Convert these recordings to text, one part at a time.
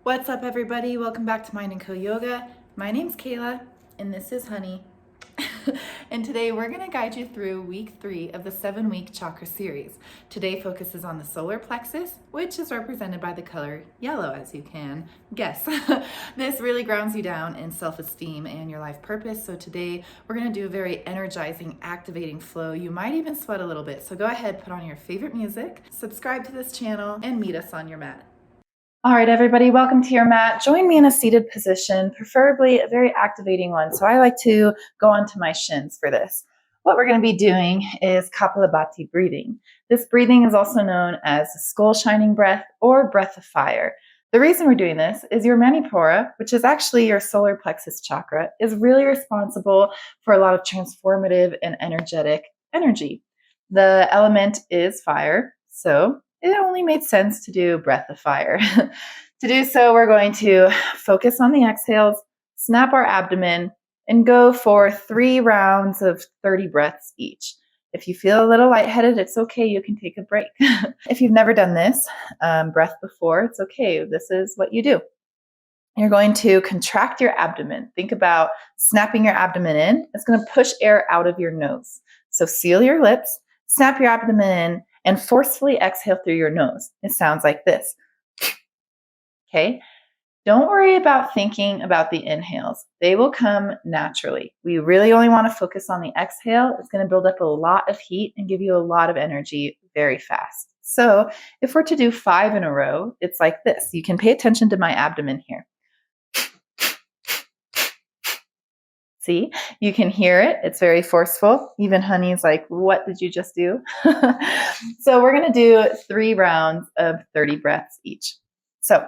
What's up, everybody? Welcome back to Mind and Co Yoga. My name's Kayla, and this is Honey. And today we're going to guide you through week 3 of the 7-week chakra series. Today focuses on the solar plexus, which is represented by the color yellow, as you can guess. This really grounds you down in self-esteem and your life purpose. So today we're going to do a very energizing, activating flow. You might even sweat a little bit. So go ahead, put on your favorite music, subscribe to this channel, and meet us on your mat. All right, everybody, welcome to your mat. Join me in a seated position, preferably a very activating one. So I like to go onto my shins for this. What we're going to be doing is Kapalbhati breathing. This breathing is also known as skull shining breath or breath of fire. The reason we're doing this is your Manipura, which is actually your solar plexus chakra, is really responsible for a lot of transformative and energetic energy. The element is fire, so it only made sense to do breath of fire. To do so, we're going to focus on the exhales, snap our abdomen, and go for 3 rounds of 30 breaths each. If you feel a little lightheaded, it's okay. You can take a break. If you've never done this breath before, it's okay. This is what you do. You're going to contract your abdomen. Think about snapping your abdomen in. It's going to push air out of your nose. So seal your lips, snap your abdomen in, and forcefully exhale through your nose. It sounds like this. Okay? Don't worry about thinking about the inhales. They will come naturally. We really only want to focus on the exhale. It's going to build up a lot of heat and give you a lot of energy very fast. So if we're to do 5 in a row, it's like this. You can pay attention to my abdomen here. See, you can hear it. It's very forceful. Even Honey's like, what did you just do? So we're going to do 3 rounds of 30 breaths each. So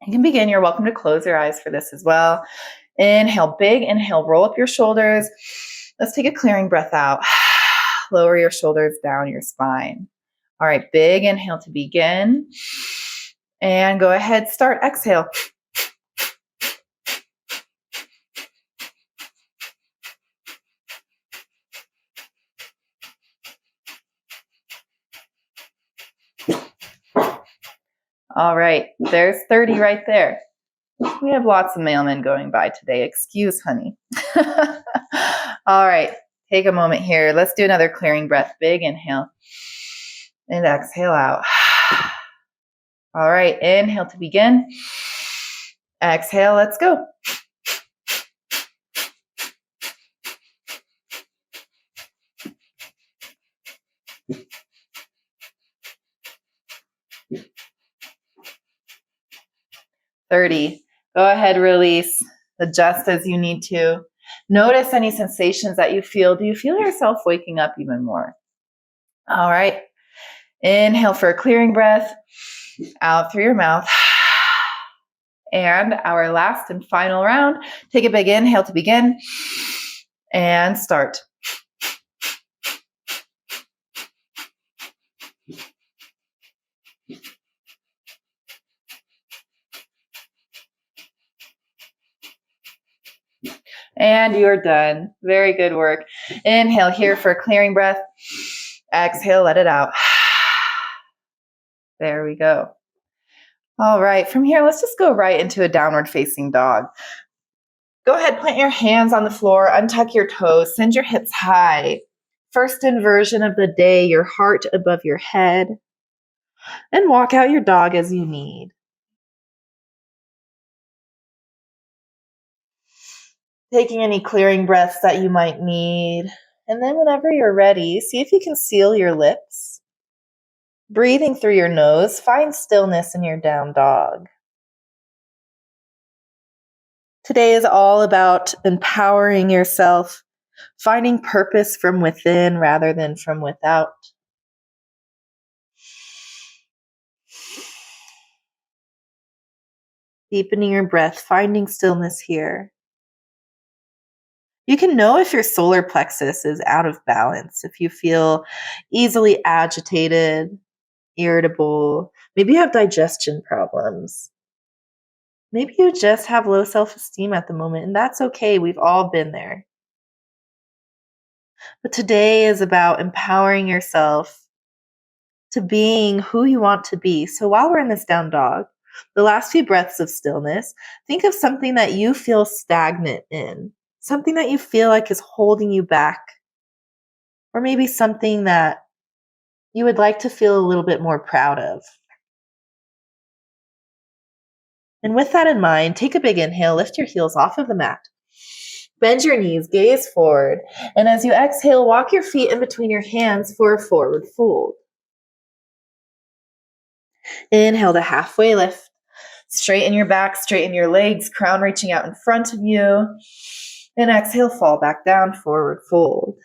you can begin. You're welcome to close your eyes for this as well. Inhale, big inhale, roll up your shoulders. Let's take a clearing breath out. Lower your shoulders down your spine. All right, big inhale to begin. And go ahead, start. Exhale. All right, there's 30 right there. We have lots of mailmen going by today. Excuse, Honey. All right, take a moment here. Let's do another clearing breath. Big inhale and exhale out. All right, inhale to begin. Exhale, let's go. $30. Go ahead, release. Adjust as you need to. Notice any sensations that you feel. Do you feel yourself waking up even more? All right. Inhale for a clearing breath. Out through your mouth. And our last and final round. Take a big inhale to begin. And start. And you're done. Very good work. Inhale here for a clearing breath. Exhale, let it out. There we go. All right, from here, let's just go right into a downward facing dog. Go ahead, plant your hands on the floor, untuck your toes, send your hips high. First inversion of the day, your heart above your head. And walk out your dog as you need. Taking any clearing breaths that you might need. And then whenever you're ready, see if you can seal your lips. Breathing through your nose, find stillness in your down dog. Today is all about empowering yourself, finding purpose from within rather than from without. Deepening your breath, finding stillness here. You can know if your solar plexus is out of balance, if you feel easily agitated, irritable, maybe you have digestion problems. Maybe you just have low self-esteem at the moment, and that's okay. We've all been there. But today is about empowering yourself to being who you want to be. So while we're in this down dog, The last few breaths of stillness, think of something that you feel stagnant in, something that you feel like is holding you back, or maybe something that you would like to feel a little bit more proud of. And with that in mind, take a big inhale, lift your heels off of the mat. Bend your knees, gaze forward, and as you exhale, walk your feet in between your hands for a forward fold. Inhale to halfway lift. Straighten your back, straighten your legs, crown reaching out in front of you. And exhale, fall back down, forward fold.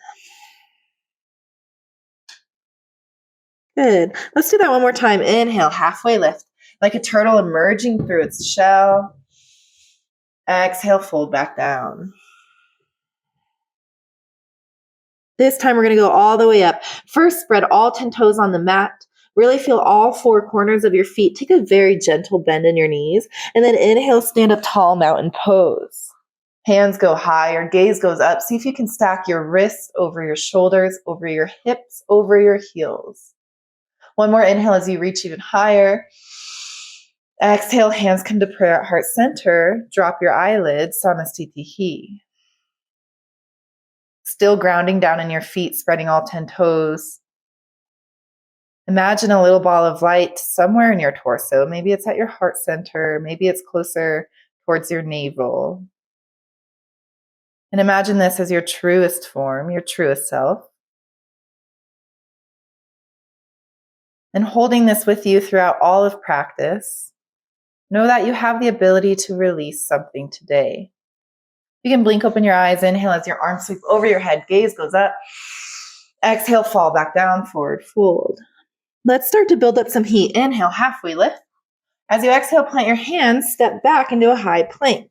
Good. Let's do that one more time. Inhale, halfway lift, like a turtle emerging through its shell. Exhale, fold back down. This time we're going to go all the way up. First, spread all 10 toes on the mat. Really feel all four corners of your feet. Take a very gentle bend in your knees. And then inhale, stand up tall, mountain pose. Hands go high, your gaze goes up. See if you can stack your wrists over your shoulders, over your hips, over your heels. One more inhale as you reach even higher. Exhale, hands come to prayer at heart center. Drop your eyelids, samastitihi. Still grounding down in your feet, spreading all 10 toes. Imagine a little ball of light somewhere in your torso. Maybe it's at your heart center. Maybe it's closer towards your navel. And imagine this as your truest form, your truest self. And holding this with you throughout all of practice, know that you have the ability to release something today. You can blink open your eyes, inhale as your arms sweep over your head, gaze goes up. Exhale, fall back down, forward fold. Let's start to build up some heat. Inhale, halfway lift. As you exhale, plant your hands, step back into a high plank.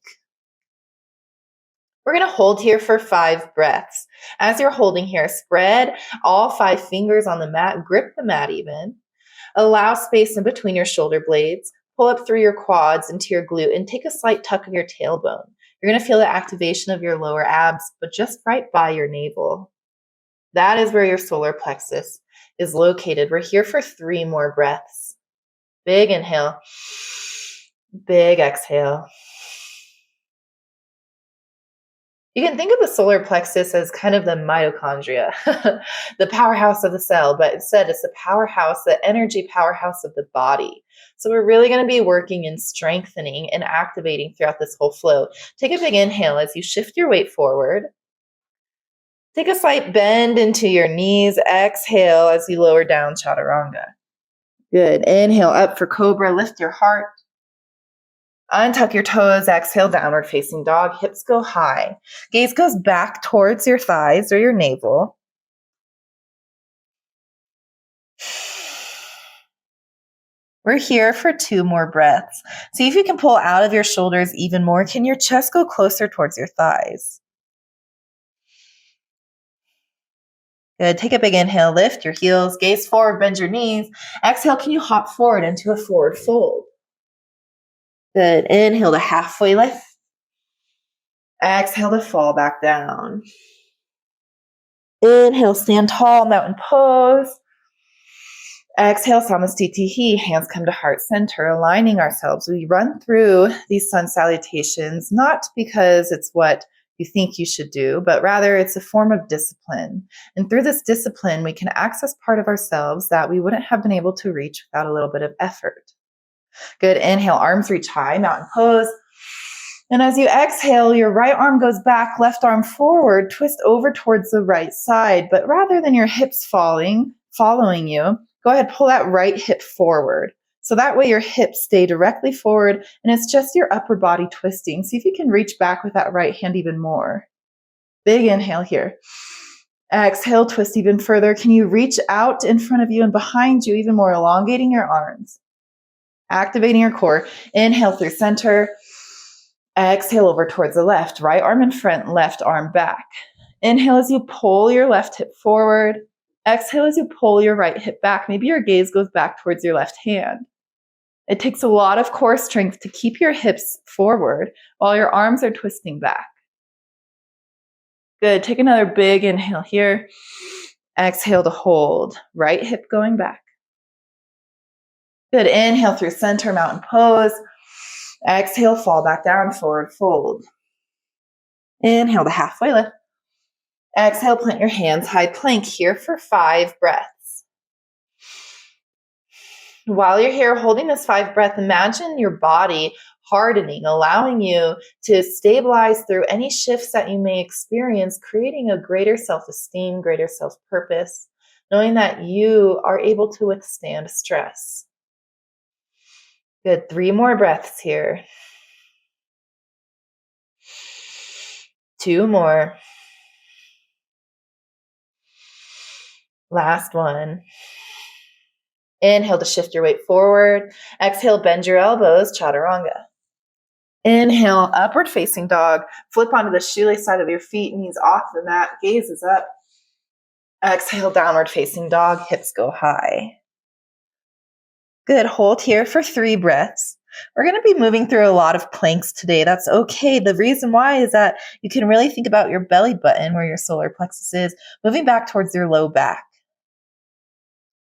We're going to hold here for 5 breaths. As you're holding here, spread all 5 fingers on the mat, grip the mat even. Allow space in between your shoulder blades. Pull up through your quads into your glute and take a slight tuck of your tailbone. You're going to feel the activation of your lower abs, but just right by your navel. That is where your solar plexus is located. We're here for 3 more breaths. Big inhale, big exhale. You can think of the solar plexus as kind of the mitochondria, the powerhouse of the cell, but instead it's the powerhouse, the energy powerhouse of the body. So we're really going to be working in strengthening and activating throughout this whole flow. Take a big inhale as you shift your weight forward. Take a slight bend into your knees. Exhale as you lower down, chaturanga. Good. Inhale up for cobra. Lift your heart. Untuck your toes, exhale, downward facing dog, hips go high. Gaze goes back towards your thighs or your navel. We're here for 2 more breaths. See if you can pull out of your shoulders even more. Can your chest go closer towards your thighs? Good. Take a big inhale, lift your heels, gaze forward, bend your knees. Exhale, can you hop forward into a forward fold? Good. Inhale to halfway lift. Exhale to fall back down. Inhale, stand tall, mountain pose. Exhale, samastitihi, hands come to heart center, aligning ourselves. We run through these sun salutations, not because it's what you think you should do, but rather it's a form of discipline. And through this discipline, we can access part of ourselves that we wouldn't have been able to reach without a little bit of effort. Good. Inhale, arms reach high, mountain pose. And as you exhale, your right arm goes back, left arm forward, twist over towards the right side. But rather than your hips following you, go ahead, pull that right hip forward. So that way your hips stay directly forward and it's just your upper body twisting. See if you can reach back with that right hand even more. Big inhale here. Exhale, twist even further. Can you reach out in front of you and behind you even more, elongating your arms? Activating your core. Inhale through center. Exhale over towards the left. Right arm in front, left arm back. Inhale as you pull your left hip forward. Exhale as you pull your right hip back. Maybe your gaze goes back towards your left hand. It takes a lot of core strength to keep your hips forward while your arms are twisting back. Good. Take another big inhale here. Exhale to hold. Right hip going back. Good. Inhale through center, mountain pose. Exhale, fall back down, forward fold. Inhale to halfway lift. Exhale, plant your hands, high plank here for 5 breaths. While you're here holding this 5 breath, imagine your body hardening, allowing you to stabilize through any shifts that you may experience, creating a greater self-esteem, greater self-purpose, knowing that you are able to withstand stress. Good. 3 more breaths here. 2 more. Last one. Inhale to shift your weight forward. Exhale, bend your elbows, chaturanga. Inhale, upward facing dog. Flip onto the shoelace side of your feet, knees off the mat, gaze is up. Exhale, downward facing dog, hips go high. Good, hold here for 3 breaths. We're going to be moving through a lot of planks today. That's okay. The reason why is that you can really think about your belly button, where your solar plexus is, moving back towards your low back.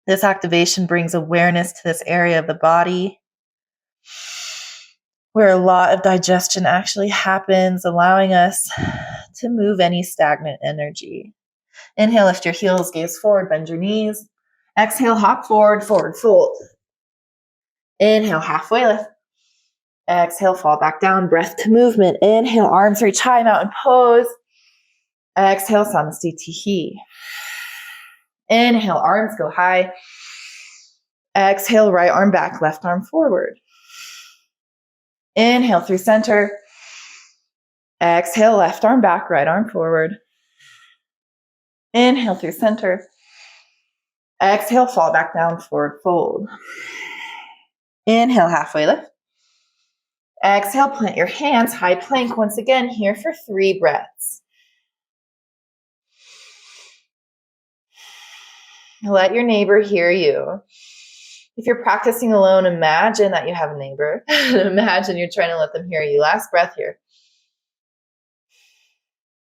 This activation brings awareness to this area of the body where a lot of digestion actually happens, allowing us to move any stagnant energy. Inhale, lift your heels, gaze forward, bend your knees. Exhale, hop forward, forward fold. Inhale, halfway lift. Exhale, fall back down, breath to movement. Inhale, arms reach high, mountain pose. Exhale, samastitihi. Inhale, arms go high. Exhale, right arm back, left arm forward. Inhale through center. Exhale, left arm back, right arm forward. Inhale through center. Exhale, fall back down, forward fold. Inhale, halfway lift. Exhale, plant your hands, high plank once again here for 3 breaths. Let your neighbor hear you. If you're practicing alone, imagine that you have a neighbor. Imagine you're trying to let them hear you. Last breath here.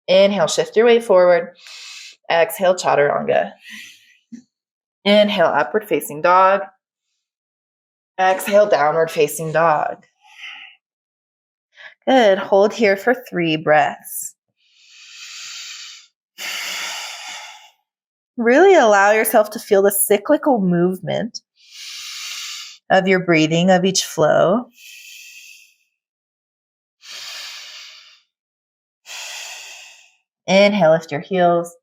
Inhale, shift your weight forward. Exhale, chaturanga. Inhale, upward facing dog. Exhale, downward facing dog. Good. Hold here for 3 breaths. Really allow yourself to feel the cyclical movement of your breathing, of each flow. Inhale, lift your heels.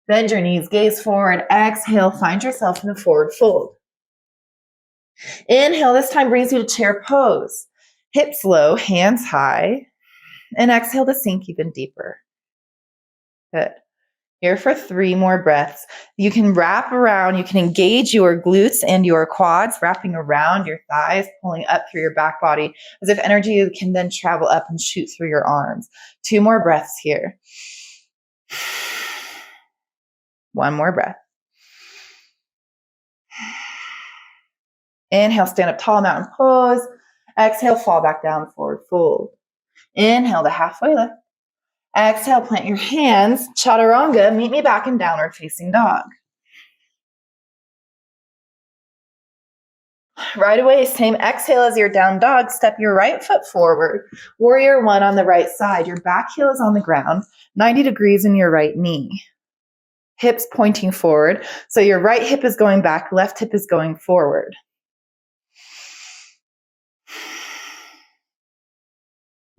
Bend your knees, gaze forward. Exhale, find yourself in a forward fold. Inhale, this time brings you to chair pose. Hips low, hands high. And exhale to sink even deeper. Good. Here for 3 more breaths. You can wrap around, you can engage your glutes and your quads, wrapping around your thighs, pulling up through your back body, as if energy can then travel up and shoot through your arms. 2 more breaths here. 1 more breath. Inhale, stand up tall, mountain pose. Exhale, fall back down, forward fold. Inhale to halfway lift. Exhale, plant your hands, chaturanga, meet me back in downward facing dog. Right away, same exhale as your down dog, step your right foot forward. Warrior 1 on the right side. Your back heel is on the ground, 90 degrees in your right knee. Hips pointing forward. So your right hip is going back, left hip is going forward.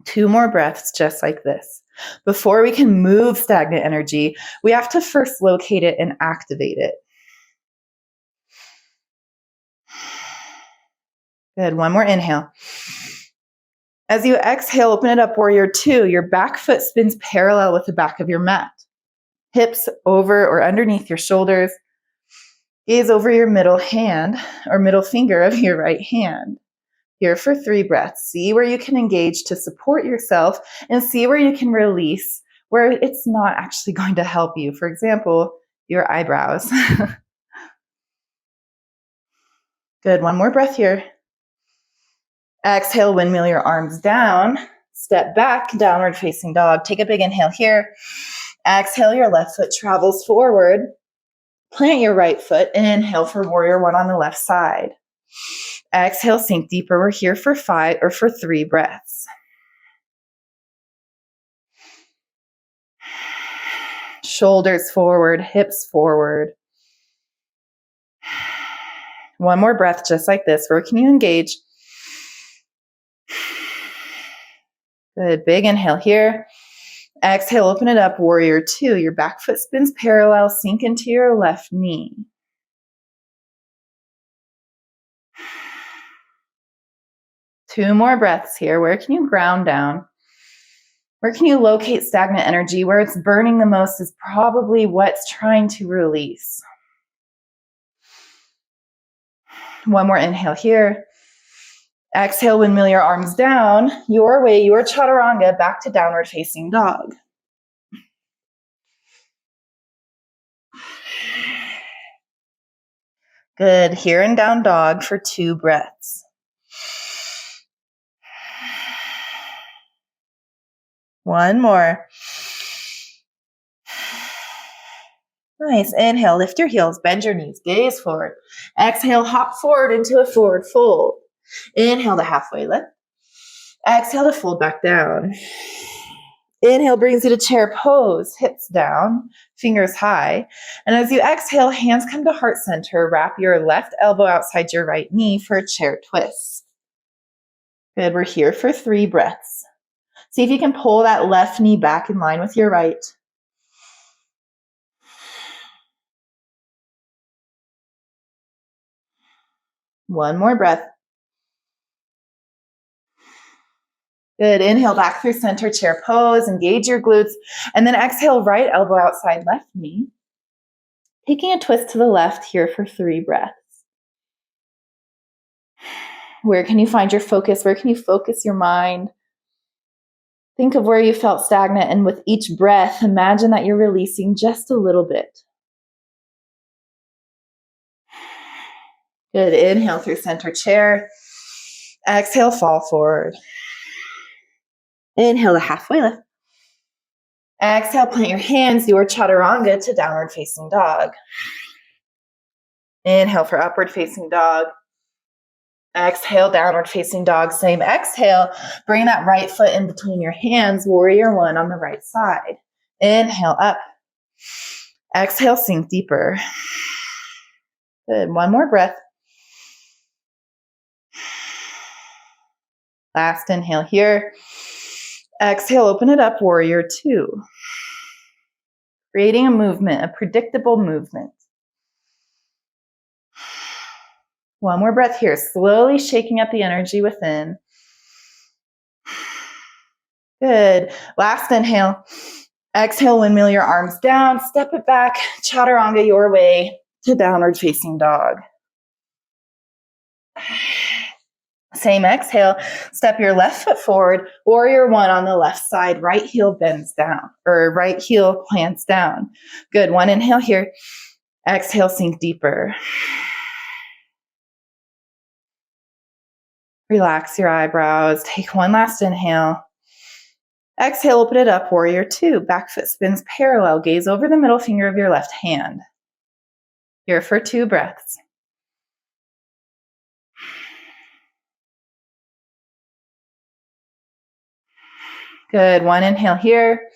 Two more breaths just like this. Before we can move stagnant energy, we have to first locate it and activate it. Good. 1 more inhale. As you exhale, open it up, warrior 2. Your back foot spins parallel with the back of your mat. Hips over or underneath your shoulders. Gaze over your middle hand or middle finger of your right hand. Here for 3 breaths. See where you can engage to support yourself and see where you can release where it's not actually going to help you. For example, your eyebrows. Good. 1 more breath here. Exhale, windmill your arms down. Step back, downward facing dog. Take a big inhale here. Exhale, your left foot travels forward. Plant your right foot. Inhale for warrior 1 on the left side. Exhale, sink deeper. We're here for 3 breaths. Shoulders forward, hips forward. One more breath just like this. Where can you engage? Good. Big inhale here. Exhale, open it up. Warrior 2. Your back foot spins parallel. Sink into your left knee. Two more breaths here. Where can you ground down? Where can you locate stagnant energy? Where it's burning the most is probably what's trying to release. One more inhale here. Exhale, windmill your arms down, your way, your chaturanga, back to downward facing dog. Good. Here and down dog for 2 breaths. One more. Nice. Inhale, lift your heels, bend your knees, gaze forward. Exhale, hop forward into a forward fold. Inhale to halfway lift. Exhale to fold back down. Inhale brings you to chair pose, hips down, fingers high. And as you exhale, hands come to heart center. Wrap your left elbow outside your right knee for a chair twist. Good. We're here for 3 breaths. See if you can pull that left knee back in line with your right. One more breath. Good. Inhale back through center chair pose. Engage your glutes. And then exhale, right elbow outside left knee. Taking a twist to the left here for 3 breaths. Where can you find your focus? Where can you focus your mind? Think of where you felt stagnant, and with each breath, imagine that you're releasing just a little bit. Good. Inhale through center chair. Exhale, fall forward. Inhale to halfway lift. Exhale, plant your hands, your chaturanga to downward facing dog. Inhale for upward facing dog. Exhale, downward facing dog. Same exhale. Bring that right foot in between your hands. Warrior 1 on the right side. Inhale up. Exhale, sink deeper. Good. One more breath. Last inhale here. Exhale, open it up, warrior 2. Creating a movement, a predictable movement. One more breath here, slowly shaking up the energy within. Good. Last inhale. Exhale, windmill your arms down, step it back, chaturanga your way to downward facing dog. Same exhale, step your left foot forward, warrior 1 on the left side, right heel bends down, or right heel plants down. Good, one inhale here. Exhale, sink deeper. Relax your eyebrows. Take one last inhale. Exhale, open it up, warrior 2. Back foot spins parallel. Gaze over the middle finger of your left hand. Here for 2 breaths. Good. One inhale here.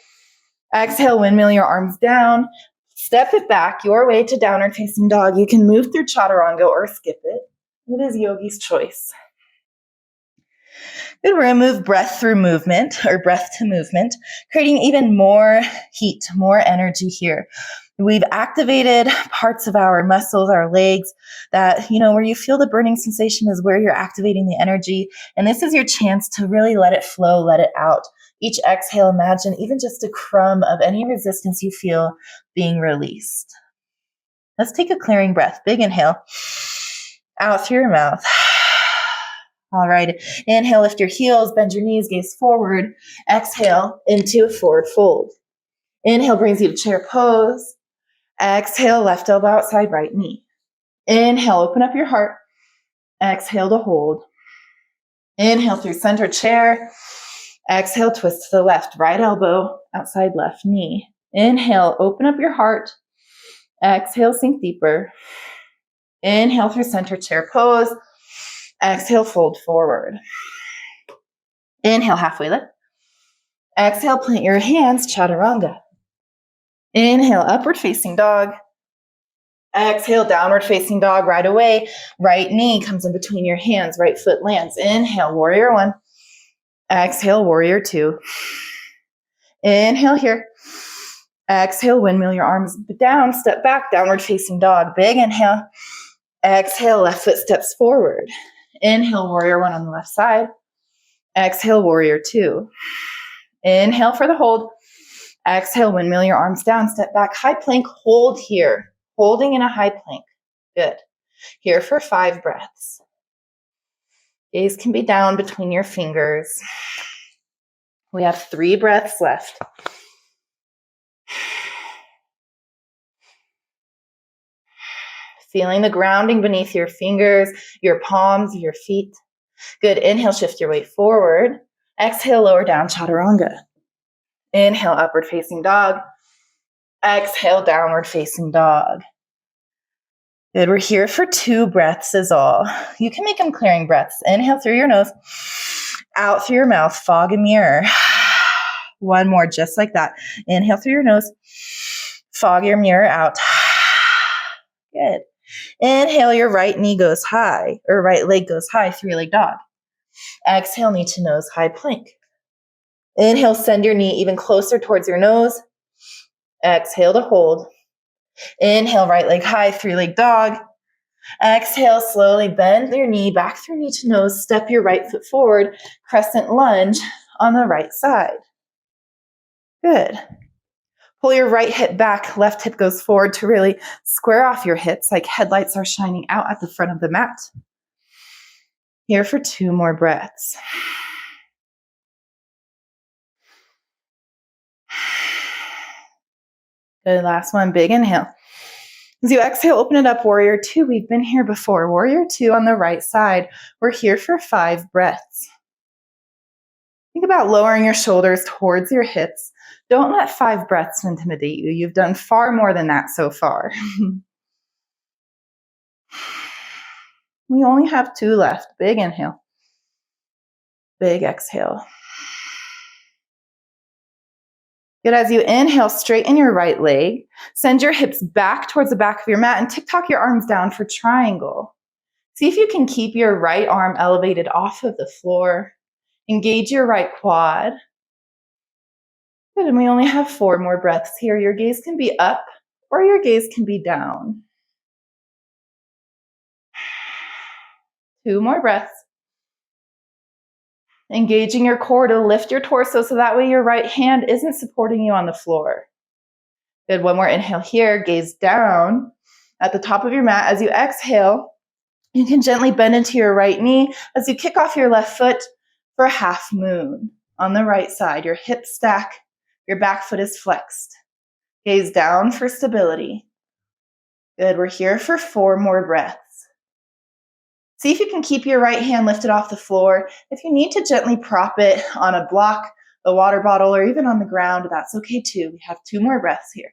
Exhale, windmill your arms down. Step it back your way to downward facing dog. You can move through chaturanga or skip it. It is yogi's choice. Good. We're going to move breath through movement, or breath to movement, creating even more heat, more energy here. We've activated parts of our muscles, our legs, that, where you feel the burning sensation is where you're activating the energy. And this is your chance to really let it flow, let it out. Each exhale, imagine even just a crumb of any resistance you feel being released. Let's take a clearing breath. Big inhale. Out through your mouth. All right. Inhale, lift your heels, bend your knees, gaze forward. Exhale into a forward fold. Inhale brings you to chair pose. Exhale, left elbow outside right knee. Inhale, open up your heart. Exhale to hold. Inhale through center chair. Exhale, twist to the left, right elbow outside left knee. Inhale, open up your heart. Exhale, sink deeper. Inhale through center chair pose. Exhale, fold forward. Inhale, halfway lift. Exhale, plant your hands, chaturanga. Inhale, upward facing dog. Exhale, downward facing dog right away. Right knee comes in between your hands. Right foot lands. Inhale, warrior one. Exhale, warrior two. Inhale here. Exhale, windmill your arms down. Step back, downward facing dog. Big inhale. Exhale, left foot steps forward. Inhale, warrior one on the left side. Exhale, warrior two. Inhale for the hold. Exhale, windmill your arms down. Step back, high plank. Hold here. Holding in a high plank. Good. Here for 5 breaths. Gaze can be down between your fingers. We have 3 breaths left. Feeling the grounding beneath your fingers, your palms, your feet. Good. Inhale, shift your weight forward. Exhale, lower down, chaturanga. Inhale, upward facing dog. Exhale, downward facing dog. Good. We're here for 2 breaths is all. You can make them clearing breaths. Inhale through your nose, out through your mouth, fog and mirror. 1 more, just like that. Inhale through your nose, fog your mirror out. Good. Inhale, your right knee goes high, or right leg goes high, 3-leg dog. Exhale, knee to nose, high plank. Inhale, send your knee even closer towards your nose. Exhale to hold. Inhale, right leg high, 3-leg dog. Exhale, slowly bend your knee back through knee to nose. Step your right foot forward. Crescent lunge on the right side. Good. Pull your right hip back. Left hip goes forward to really square off your hips like headlights are shining out at the front of the mat. Here for 2 more breaths. Good. Last one. Big inhale. As you exhale, open it up. Warrior two. We've been here before. Warrior two on the right side. We're here for 5 breaths. Think about lowering your shoulders towards your hips. Don't let 5 breaths intimidate you. You've done far more than that so far. We only have 2 left. Big inhale. Big exhale. Good. As you inhale, straighten your right leg. Send your hips back towards the back of your mat and tick-tock your arms down for triangle. See if you can keep your right arm elevated off of the floor. Engage your right quad. Good. And we only have 4 more breaths here. Your gaze can be up or your gaze can be down. 2 more breaths. Engaging your core to lift your torso so that way your right hand isn't supporting you on the floor. Good. 1 more inhale here. Gaze down at the top of your mat. As you exhale, you can gently bend into your right knee as you kick off your left foot for a half moon. On the right side, your hips stack, your back foot is flexed. Gaze down for stability. Good. We're here for 4 more breaths. See if you can keep your right hand lifted off the floor. If you need to gently prop it on a block, a water bottle, or even on the ground, that's okay too. We have 2 more breaths here.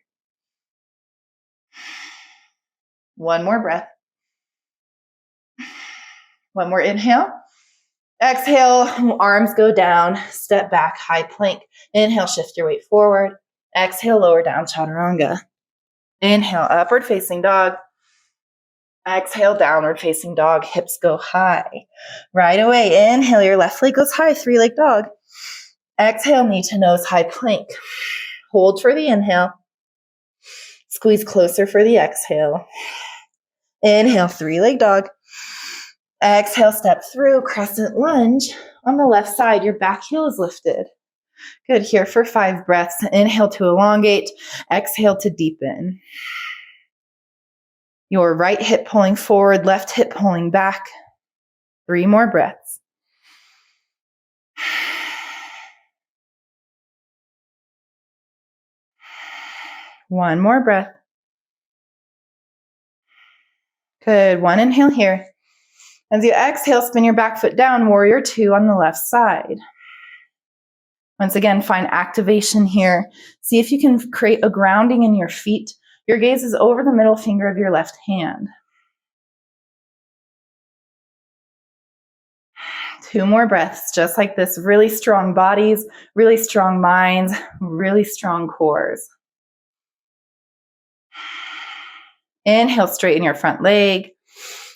1 more breath. 1 more inhale. Exhale, arms go down, step back, high plank. Inhale, shift your weight forward. Exhale, lower down, chaturanga. Inhale, upward facing dog. Exhale, downward facing dog. Hips go high. Right away, inhale, your left leg goes high, 3-leg dog. Exhale, knee to nose, high plank. Hold for the inhale. Squeeze closer for the exhale. Inhale, 3-leg dog. Exhale, step through, crescent lunge. On the left side, your back heel is lifted. Good. Here for 5 breaths. Inhale to elongate. Exhale to deepen. Your right hip pulling forward, left hip pulling back. 3 more breaths. One more breath. Good. 1 inhale here. As you exhale, spin your back foot down, warrior 2 on the left side. Once again, find activation here. See if you can create a grounding in your feet. Your gaze is over the middle finger of your left hand. 2 more breaths, just like this. Really strong bodies, really strong minds, really strong cores. Inhale, straighten your front leg.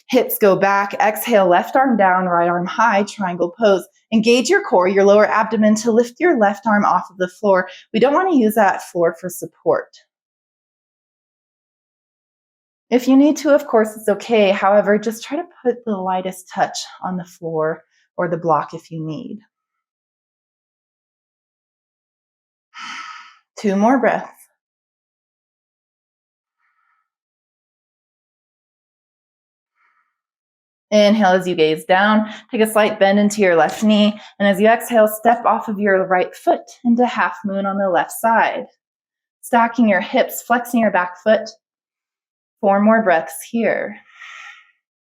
Hips go back. Exhale, left arm down, right arm high, triangle pose. Engage your core, your lower abdomen, to lift your left arm off of the floor. We don't want to use that floor for support. If you need to, of course, it's okay. However, just try to put the lightest touch on the floor or the block if you need. 2 more breaths. Inhale as you gaze down, take a slight bend into your left knee, and as you exhale, step off of your right foot into half moon on the left side. Stacking your hips, flexing your back foot. 4 more breaths here.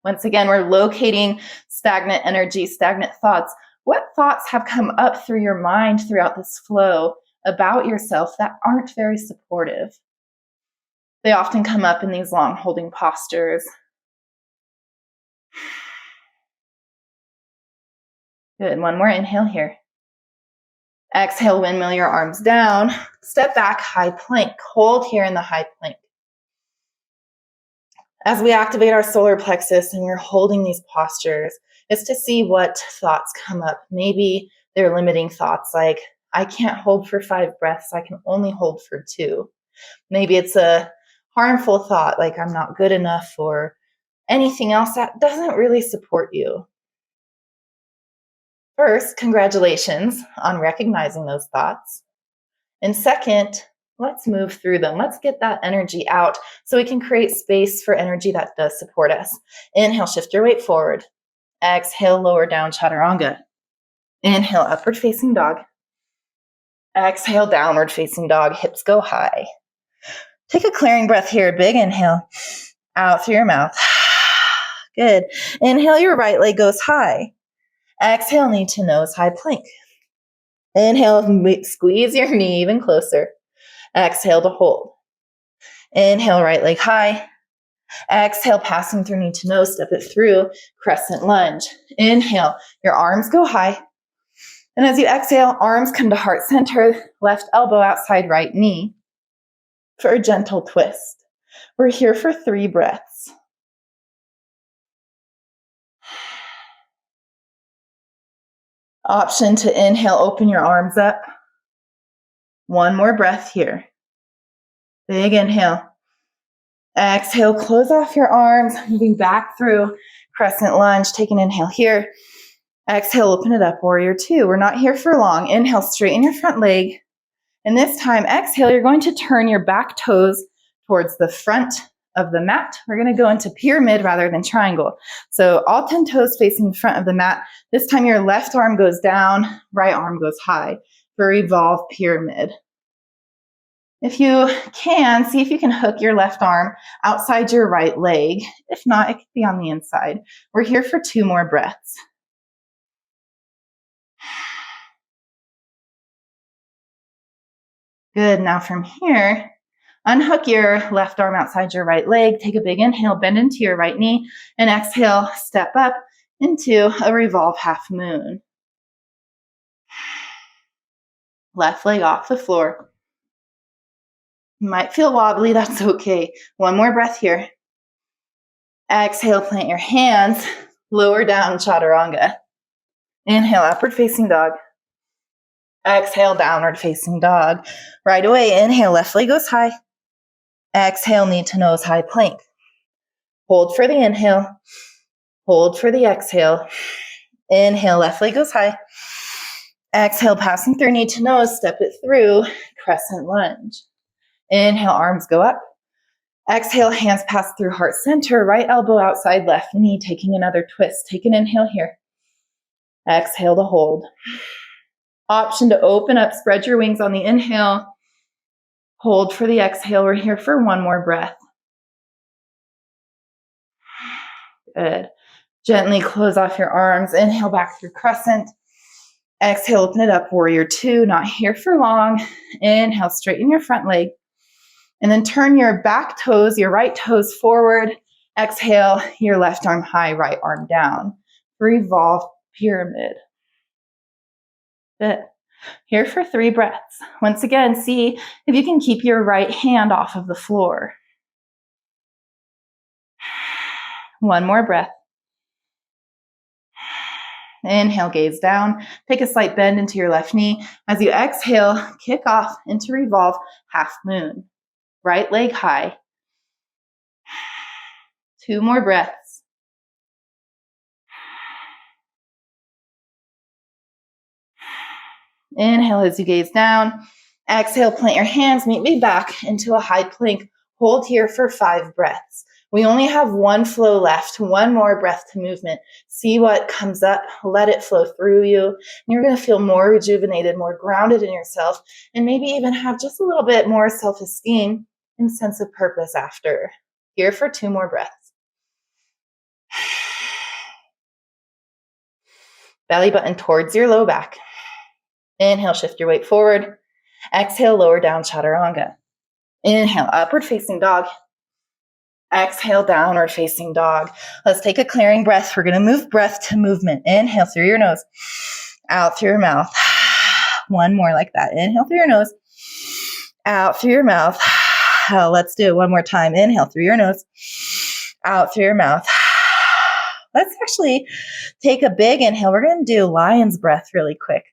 Once again, we're locating stagnant energy, stagnant thoughts. What thoughts have come up through your mind throughout this flow about yourself that aren't very supportive? They often come up in these long holding postures. Good. 1 more inhale here. Exhale, windmill your arms down. Step back, high plank. Hold here in the high plank. As we activate our solar plexus and we're holding these postures, it's to see what thoughts come up. Maybe they're limiting thoughts like, I can't hold for 5 breaths, I can only hold for 2. Maybe it's a harmful thought like I'm not good enough or anything else that doesn't really support you. First, congratulations on recognizing those thoughts. And second, let's move through them. Let's get that energy out so we can create space for energy that does support us. Inhale, shift your weight forward. Exhale, lower down chaturanga. Inhale, upward facing dog. Exhale, downward facing dog. Hips go high. Take a clearing breath here. Big inhale. Out through your mouth. Good. Inhale, your right leg goes high. Exhale, knee to nose, high plank. Inhale, squeeze your knee even closer. Exhale to hold. Inhale, right leg high. Exhale, passing through knee to nose, step it through, crescent lunge. Inhale, your arms go high. And as you exhale, arms come to heart center, left elbow outside right knee for a gentle twist. We're here for 3 breaths. Option to inhale, open your arms up. 1 more breath here. Big inhale. Exhale, close off your arms, moving back through crescent lunge. Take an inhale here. Exhale, open it up, warrior 2. We're not here for long. Inhale, straighten your front leg. And this time, exhale, you're going to turn your back toes towards the front of the mat. We're going to go into pyramid rather than triangle. So all 10 toes facing the front of the mat. This time your left arm goes down, right arm goes high for evolve pyramid. If you can, see if you can hook your left arm outside your right leg. If not, it could be on the inside. We're here for 2 more breaths. Good. Now from here, unhook your left arm outside your right leg. Take a big inhale, bend into your right knee, and exhale, step up into a revolve half moon. Left leg off the floor. You might feel wobbly, that's okay. 1 more breath here. Exhale, plant your hands, lower down chaturanga. Inhale, upward facing dog. Exhale, downward facing dog. Right away, inhale, left leg goes high. Exhale, knee to nose, high plank. Hold for the inhale. Hold for the exhale. Inhale, left leg goes high. Exhale, passing through knee to nose, step it through, crescent lunge. Inhale, arms go up. Exhale, hands pass through heart center, right elbow outside left knee, taking another twist. Take an inhale here. Exhale to hold. Option to open up, spread your wings on the inhale. Hold for the exhale. We're here for 1 more breath. Good. Gently close off your arms. Inhale back through crescent. Exhale, open it up, warrior 2. Not here for long. Inhale, straighten your front leg. And then turn your back toes, your right toes forward. Exhale, your left arm high, right arm down. Revolve pyramid. Good. Here for 3 breaths. Once again, see if you can keep your right hand off of the floor. One more breath. Inhale, gaze down. Take a slight bend into your left knee. As you exhale, kick off into revolve half moon. Right leg high. 2 more breaths. Inhale as you gaze down. Exhale, plant your hands, meet me back into a high plank. Hold here for 5 breaths. We only have 1 flow left, 1 more breath to movement. See what comes up, let it flow through you. And you're going to feel more rejuvenated, more grounded in yourself, and maybe even have just a little bit more self-esteem and sense of purpose after. Here for 2 more breaths. Belly button towards your low back. Inhale, shift your weight forward. Exhale, lower down chaturanga. Inhale, upward facing dog. Exhale, downward facing dog. Let's take a clearing breath. We're going to move breath to movement. Inhale through your nose, out through your mouth. 1 more like that. Inhale through your nose, out through your mouth. Let's do it 1 more time. Inhale through your nose, out through your mouth. Let's actually take a big inhale. We're going to do lion's breath really quick.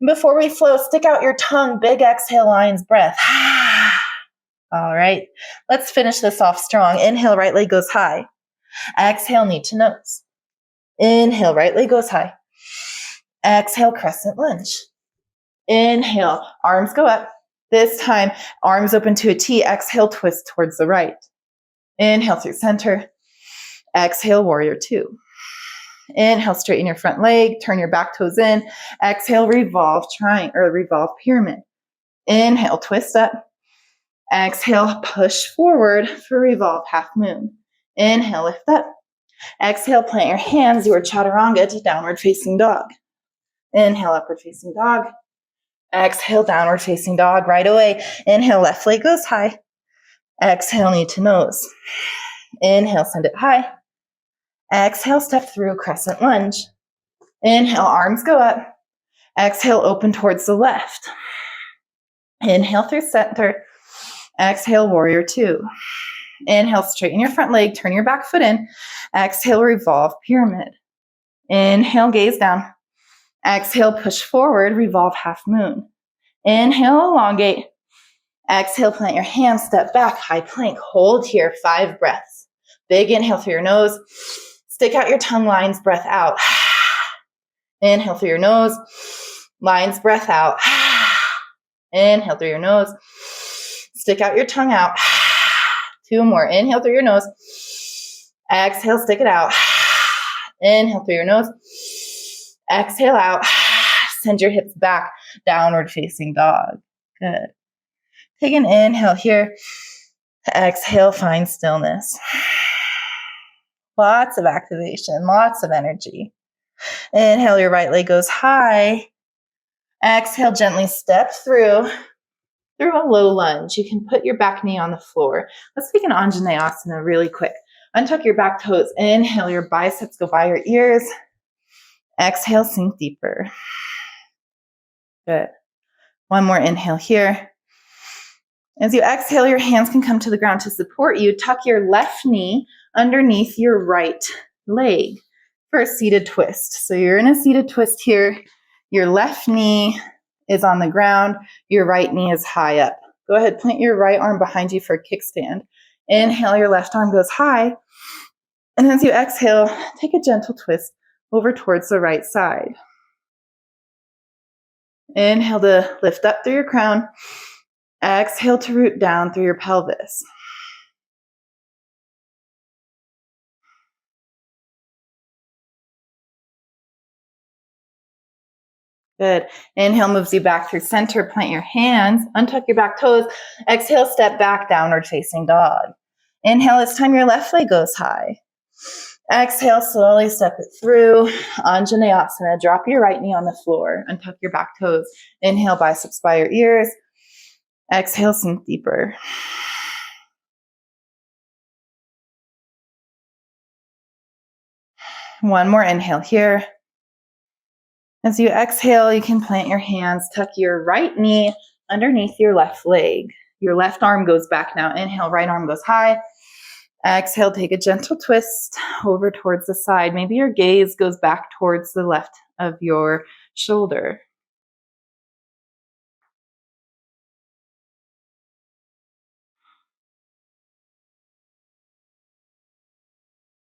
Before we flow, stick out your tongue. Big exhale, lion's breath. All right. Let's finish this off strong. Inhale, right leg goes high. Exhale, knee to nose. Inhale, right leg goes high. Exhale, crescent lunge. Inhale, arms go up. This time, arms open to a T. Exhale, twist towards the right. Inhale through center. Exhale, warrior 2. Inhale, straighten your front leg, turn your back toes in. Exhale, revolve revolve pyramid. Inhale, twist up. Exhale, push forward for revolve half moon. Inhale, lift up. Exhale, plant your hands, your chaturanga to downward facing dog. Inhale, upward facing dog. Exhale, downward facing dog right away. Inhale, left leg goes high. Exhale, knee to nose. Inhale, send it high. Exhale, step through crescent lunge. Inhale, arms go up. Exhale, open towards the left. Inhale through center. Exhale, warrior 2. Inhale, straighten your front leg, turn your back foot in. Exhale, revolve pyramid. Inhale, gaze down. Exhale, push forward, revolve half moon. Inhale, elongate. Exhale, plant your hands, step back, high plank. Hold here, 5 breaths. Big inhale through your nose. Stick out your tongue, lion's breath out. Inhale through your nose. Lion's breath out. Inhale through your nose. Stick out your tongue out. 2 more. Inhale through your nose. Exhale, stick it out. Inhale through your nose. Exhale out. Send your hips back. Downward facing dog. Good. Take an inhale here. Exhale, find stillness. Lots of activation, lots of energy. Inhale, your right leg goes high. Exhale, gently step through a low lunge. You can put your back knee on the floor. Let's take an Anjaneyasana really quick. Untuck your back toes. Inhale, your biceps go by your ears. Exhale, sink deeper. Good. 1 more inhale here. As you exhale, your hands can come to the ground to support you. Tuck your left knee underneath your right leg for a seated twist. So you're in a seated twist here. Your left knee is on the ground. Your right knee is high up. Go ahead, plant your right arm behind you for a kickstand. Inhale, your left arm goes high. And as you exhale, take a gentle twist over towards the right side. Inhale to lift up through your crown. Exhale to root down through your pelvis. Good. Inhale moves you back through center. Plant your hands. Untuck your back toes. Exhale, step back, downward facing dog. Inhale, this time your left leg goes high. Exhale, slowly step it through. Anjaneyasana. Drop your right knee on the floor. Untuck your back toes. Inhale, biceps by your ears. Exhale, sink deeper. One more inhale here. As you exhale, you can plant your hands, tuck your right knee underneath your left leg. Your left arm goes back now. Inhale, right arm goes high. Exhale, take a gentle twist over towards the side. Maybe your gaze goes back towards the left of your shoulder.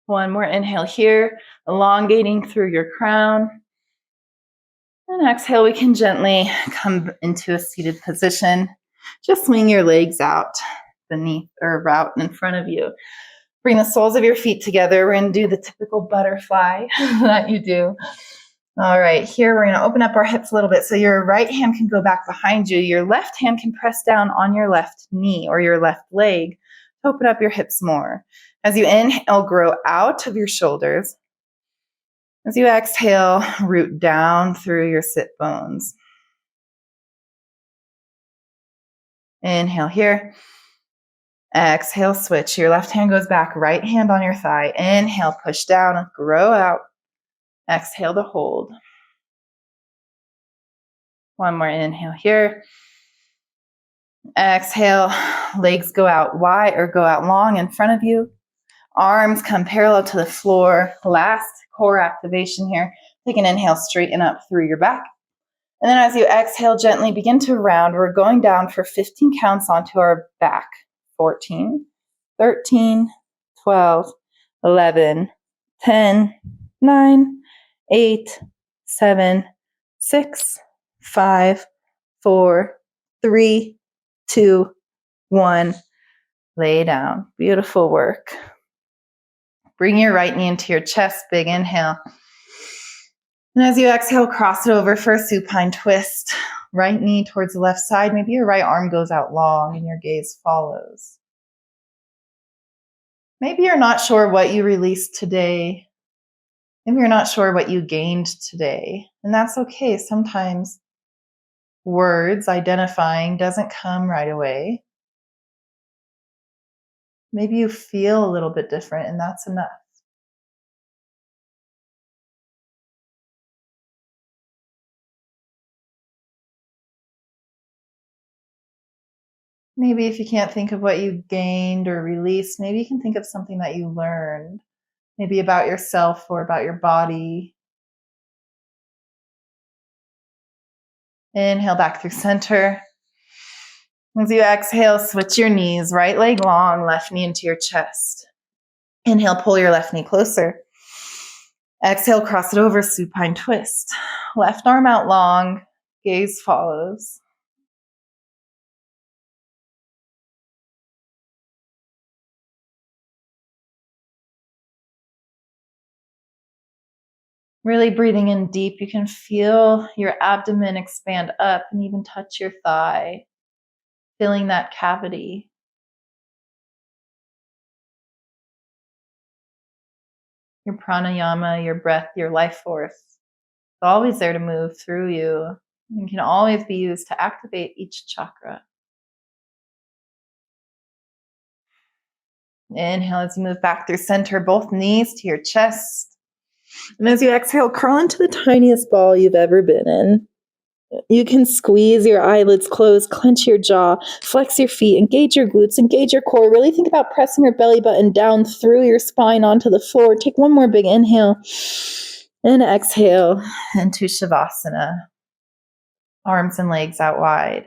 One more inhale here, elongating through your crown. And exhale, we can gently come into a seated position. Just swing your legs out beneath or out in front of you. Bring the soles of your feet together. We're going to do the typical butterfly that you do. All right, here we're going to open up our hips a little bit so your right hand can go back behind you. Your left hand can press down on your left knee or your left leg to open up your hips more. As you inhale, grow out of your shoulders. As you exhale, root down through your sit bones. Inhale here. Exhale, switch. Your left hand goes back, right hand on your thigh. Inhale, push down, grow out. Exhale to hold. One more inhale here. Exhale, legs go out wide or go out long in front of you. Arms come parallel to the floor. Last core activation here. Take an inhale, straighten up through your back. And then as you exhale, gently begin to round. We're going down for 15 counts onto our back. 14, 13, 12, 11, 10, 9, 8, 7, 6, 5, 4, 3, 2, 1. Lay down. Beautiful work. Bring your right knee into your chest. Big inhale. And as you exhale, cross it over for a supine twist. Right knee towards the left side. Maybe your right arm goes out long and your gaze follows. Maybe you're not sure what you released today. Maybe you're not sure what you gained today. And that's okay. Sometimes words identifying doesn't come right away. Maybe you feel a little bit different, and that's enough. Maybe if you can't think of what you gained or released, maybe you can think of something that you learned, maybe about yourself or about your body. Inhale back through center. As you exhale, switch your knees, right leg long, left knee into your chest. Inhale, pull your left knee closer. Exhale, cross it over, supine twist. Left arm out long, gaze follows. Really breathing in deep, you can feel your abdomen expand up and even touch your thigh, filling that cavity. Your pranayama, your breath, your life force, it's always there to move through you and can always be used to activate each chakra. Inhale as you move back through center, both knees to your chest. And as you exhale, curl into the tiniest ball you've ever been in. You can squeeze your eyelids closed, clench your jaw, flex your feet, engage your glutes, engage your core. Really think about pressing your belly button down through your spine onto the floor. Take one more big inhale and exhale into Shavasana. Arms and legs out wide.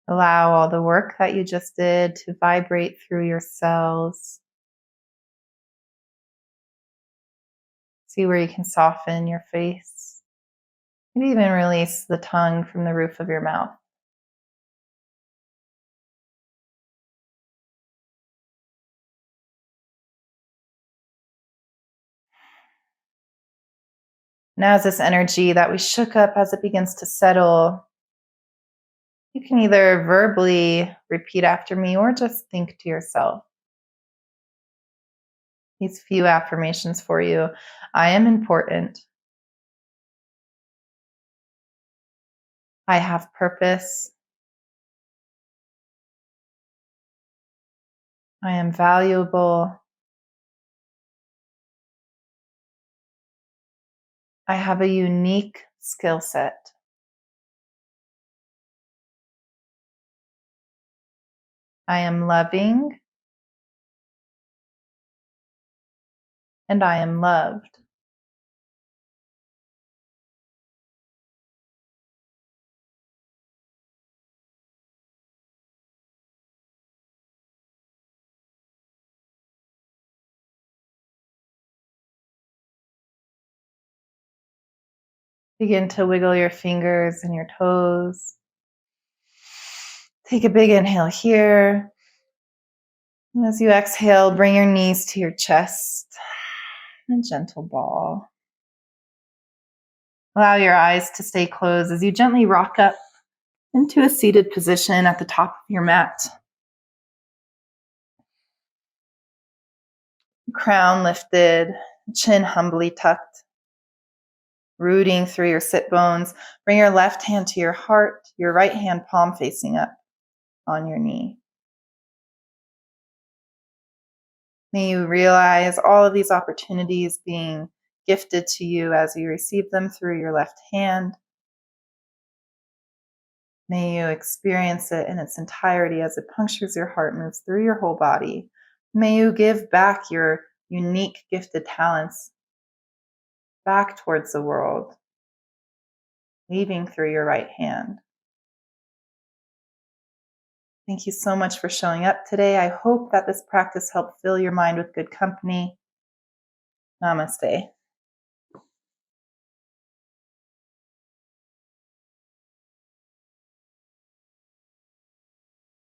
Allow all the work that you just did to vibrate through your cells. See where you can soften your face. Maybe even release the tongue from the roof of your mouth. Now, as this energy that we shook up, as it begins to settle, you can either verbally repeat after me or just think to yourself. these few affirmations for you. I am important. I have purpose. I am valuable. I have a unique skill set. I am loving. And I am loved. Begin to wiggle your fingers and your toes. Take a big inhale here. And as you exhale, bring your knees to your chest. A gentle ball. Allow your eyes to stay closed as you gently rock up into a seated position at the top of your mat. Crown lifted, chin humbly tucked. Rooting through your sit bones. Bring your left hand to your heart, your right hand palm facing up on your knee. May you realize all of these opportunities being gifted to you as you receive them through your left hand. May you experience it in its entirety as it punctures your heart, moves through your whole body. May you give back your unique gifted talents back towards the world, weaving through your right hand. Thank you so much for showing up today. I hope that this practice helped fill your mind with good company. Namaste.